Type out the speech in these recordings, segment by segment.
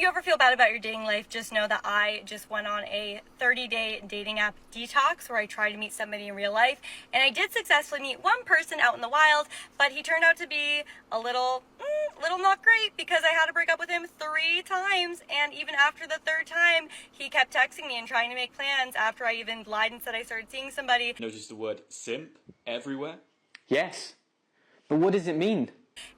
you ever feel bad about your dating life, just know that I just went on a 30-day dating app detox where I tried to meet somebody in real life, and I did successfully meet one person out in the wild, but he turned out to be a little not great because I had to break up with him 3 times, and even after the 3rd time, he kept texting me and trying to make plans after I even lied and said I started seeing somebody. Notice the word simp everywhere? Yes, but what does it mean?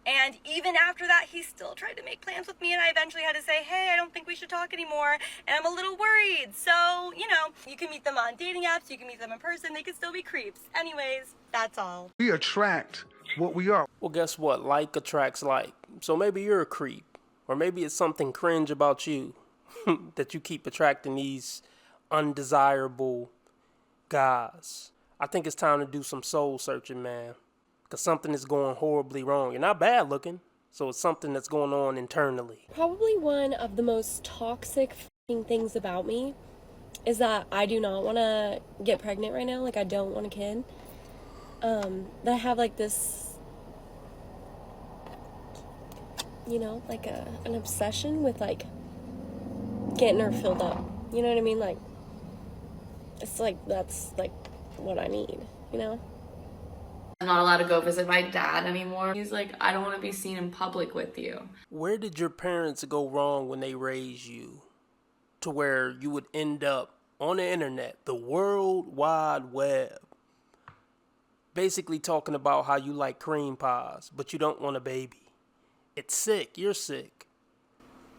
And even after that, he still tried to make plans with me, and I eventually had to say, hey, I don't think we should talk anymore, and I'm a little worried. So, you know, you can meet them on dating apps, you can meet them in person, they could still be creeps. Anyways, that's all. We attract what we are. Well, guess what? Like attracts like. So maybe you're a creep, or maybe it's something cringe about you that you keep attracting these undesirable guys. I think it's time to do some soul searching, man. Because something is going horribly wrong. You're not bad looking, so it's something that's going on internally. Probably one of the most toxic things about me is that I do not want to get pregnant right now. Like, I don't want a kid. That I have, like, this, you know, like an obsession with, like, getting her filled up. You know what I mean? Like, it's like, that's, like, what I need, you know? I'm not allowed to go visit my dad anymore. He's like, I don't want to be seen in public with you. Where did your parents go wrong when they raised you to where you would end up on the internet, the World Wide Web, basically talking about how you like cream pies, but you don't want a baby? It's sick. You're sick.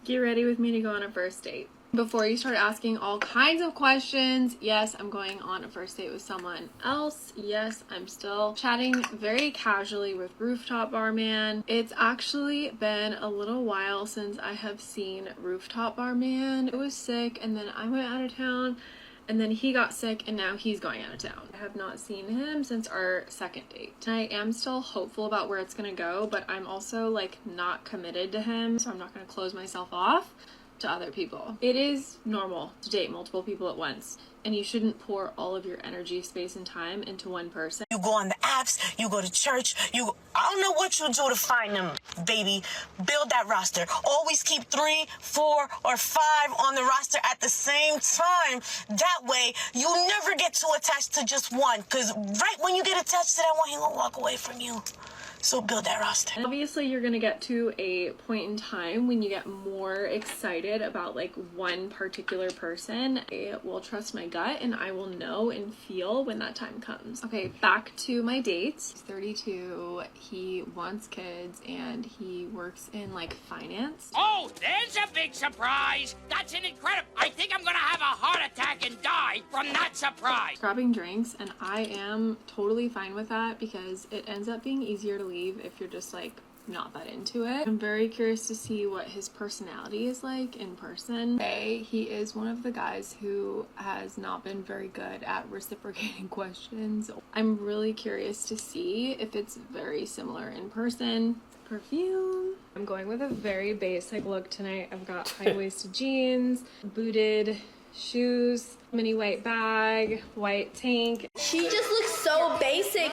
Get ready with me to go on a first date. Before you start asking all kinds of questions, yes, I'm going on a first date with someone else. Yes, I'm still chatting very casually with Rooftop Barman. It's actually been a little while since I have seen Rooftop Barman. It was sick, and then I went out of town, and then he got sick, and now he's going out of town. I have not seen him since our second date. I am still hopeful about where it's gonna go, but I'm also like not committed to him, so I'm not gonna close myself off to other people. It is normal to date multiple people at once, and you shouldn't pour all of your energy, space, and time into one person. You go on the apps, you go to church, I don't know what you do to find them, baby. Build that roster. Always keep 3, 4, or 5 on the roster at the same time. That way, you'll never get too attached to just one, because right when you get attached to that one, he won't walk away from you. So build that roster. Obviously, you're gonna get to a point in time when you get more excited about like one particular person. I will trust my gut and I will know and feel when that time comes. Okay, back to my dates. He's 32, he wants kids, and he works in like finance. Oh, there's a big surprise. That's an incredible. I think I'm gonna have a heart attack and die from that surprise. Grabbing drinks, and I am totally fine with that because it ends up being easier to leave if you're just like not that into it. I'm very curious to see what his personality is like in person. He is one of the guys who has not been very good at reciprocating questions. I'm really curious to see if it's very similar in person. Perfume. I'm going with a very basic look tonight. I've got high-waisted jeans, booted shoes, mini white bag, white tank. She just looks so basic.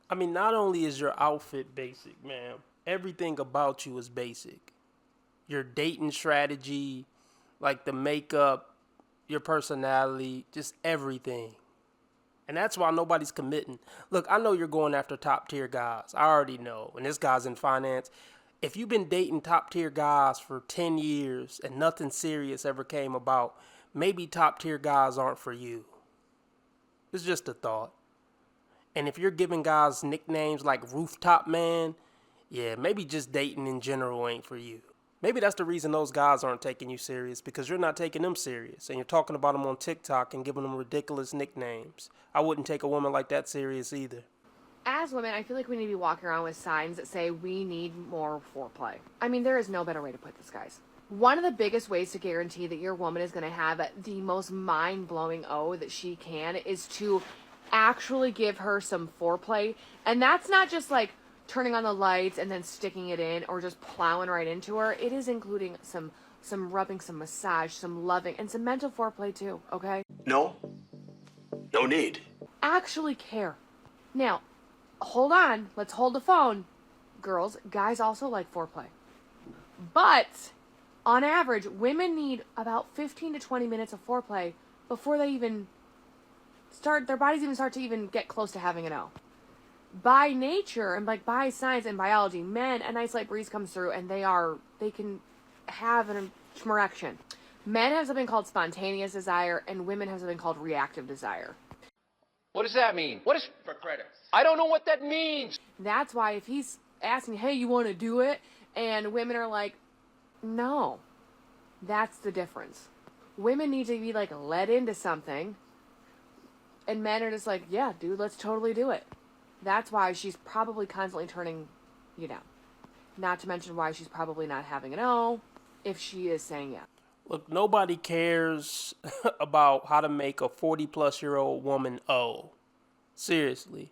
I mean, not only is your outfit basic, man, everything about you is basic. Your dating strategy, like the makeup, your personality, just everything. And that's why nobody's committing. Look, I know you're going after top tier guys. I already know. And this guy's in finance. If you've been dating top tier guys for 10 years and nothing serious ever came about, maybe top tier guys aren't for you. It's just a thought. And if you're giving guys nicknames like Rooftop Man, yeah, maybe just dating in general ain't for you. Maybe that's the reason those guys aren't taking you serious, because you're not taking them serious. And you're talking about them on TikTok and giving them ridiculous nicknames. I wouldn't take a woman like that serious either. As women, I feel like we need to be walking around with signs that say we need more foreplay. I mean, there is no better way to put this, guys. One of the biggest ways to guarantee that your woman is going to have the most mind-blowing O that she can is to actually give her some foreplay. And that's not just like turning on the lights and then sticking it in or just plowing right into her. It is including some rubbing, some massage, some loving, and some mental foreplay too, okay? No. No need. Actually care. Now, hold on. Let's hold the phone. Girls, guys also like foreplay. But, on average, women need about 15 to 20 minutes of foreplay before they even start, their bodies even start to even get close to having an O. By nature, and like by science and biology, men, a nice light breeze comes through and they can have an erection. Men have something called spontaneous desire, and women have something called reactive desire. What does that mean? What is for credit? I don't know what that means. That's why if he's asking, hey, you want to do it? And women are like, no. That's the difference. Women need to be like led into something. And men are just like, yeah, dude, let's totally do it. That's why she's probably constantly turning you down. Not to mention why she's probably not having an O if she is saying yes. Look, nobody cares about how to make a 40-plus-year-old woman O. Seriously.